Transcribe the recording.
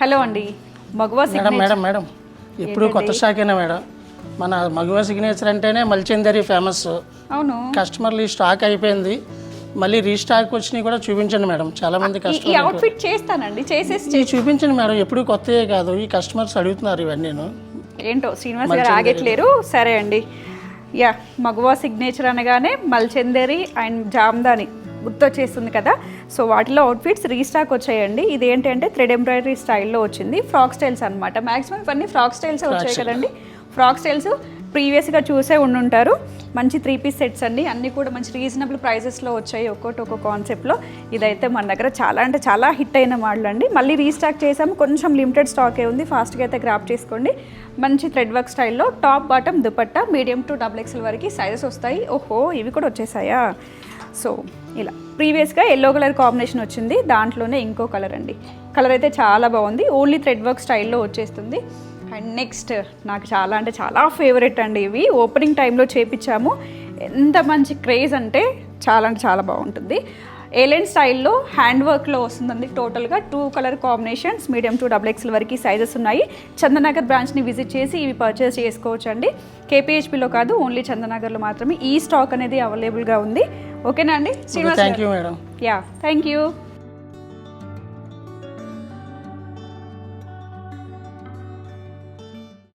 Hello అండి, మగువా madam signature. Madam madam ఎప్పుడు కొత్త స్టాకేనా మేడం? మన మగువా సిగ్నేచర్ అంటేనే మల్చందరి ఫేమస్. అవును, కస్టమర్లు ఈ స్టాక్ అయిపోయింది, మళ్ళీ రీస్టాక్ వచ్చినాయి కూడా చూపించండి మేడం. చాలా మంది ఈ కస్టమర్ అవుట్ఫిట్ చేస్తానండి, చేసేసి చూపించండి మేడం. ఎప్పుడు కొత్తయే కాదు, ఈ కస్టమర్స్ అడుగుతున్నారు ఇవన్నీ. ఏంటో శ్రీనివాస్ గారు ఆగట్లేరు. సరే అండి, యా మగువా సిగ్నేచర్ అనగానే మల్చందేరి అండ్ జామ్దాని గుర్తొచ్చేస్తుంది కదా. సో వాటిలో అవుట్ఫిట్స్ రీస్టాక్ వచ్చాయండి. ఇది ఏంటంటే థ్రెడ్ ఎంబ్రాయిడరీ స్టైల్లో వచ్చింది, ఫ్రాక్ స్టైల్స్ అనమాట. మ్యాక్సిమం ఇవన్నీ ఫ్రాక్ స్టైల్స్ వచ్చాయి కదండి. ఫ్రాక్ స్టైల్స్ ప్రీవియస్గా చూసే ఉండుంటారు. మంచి 3 పీస్ సెట్స్ అండి, అన్నీ కూడా మంచి రీజనబుల్ ప్రైజెస్లో వచ్చాయి, ఒక్కొక్కటి ఒక్కో కాన్సెప్ట్లో. ఇదైతే మన దగ్గర చాలా అంటే చాలా హిట్ అయిన మోడల్ అండి. మళ్ళీ రీస్టాక్ చేసాము, కొంచెం లిమిటెడ్ స్టాకే ఉంది, ఫాస్ట్గా అయితే గ్రాప్ చేసుకోండి. మంచి థ్రెడ్ వర్క్ స్టైల్లో top bottom dupatta medium to XXL వరకు సైజెస్ వస్తాయి. ఓహో, ఇవి కూడా వచ్చేసాయా? సో ఇలా ప్రీవియస్గా ఎల్లో కలర్ కాంబినేషన్ వచ్చింది, దాంట్లోనే ఇంకో కలర్ అండి. కలర్ అయితే చాలా బాగుంది, ఓన్లీ థ్రెడ్ వర్క్ స్టైల్లో వచ్చేస్తుంది. అండ్ నెక్స్ట్ నాకు చాలా అంటే చాలా ఫేవరెట్ అండి, ఇవి ఓపెనింగ్ టైంలో చేపించాము. ఎంత మంచి క్రేజ్ అంటే చాలా బాగుంటుంది. ఏలెన్ స్టైల్లో హ్యాండ్ వర్క్లో వస్తుందండి. టోటల్గా 2 colour combinations, medium to XXL వరకు సైజెస్ ఉన్నాయి. చందనగర్ బ్రాంచ్ని విజిట్ చేసి ఇవి పర్చేస్ చేసుకోవచ్చు అండి. కేపీహెచ్పిలో కాదు, ఓన్లీ చందనగర్లో మాత్రమే ఈ స్టాక్ అనేది అవైలబుల్గా ఉంది. ఓకేనా అండి Srinivas? Thank you madam. Yeah, thank you.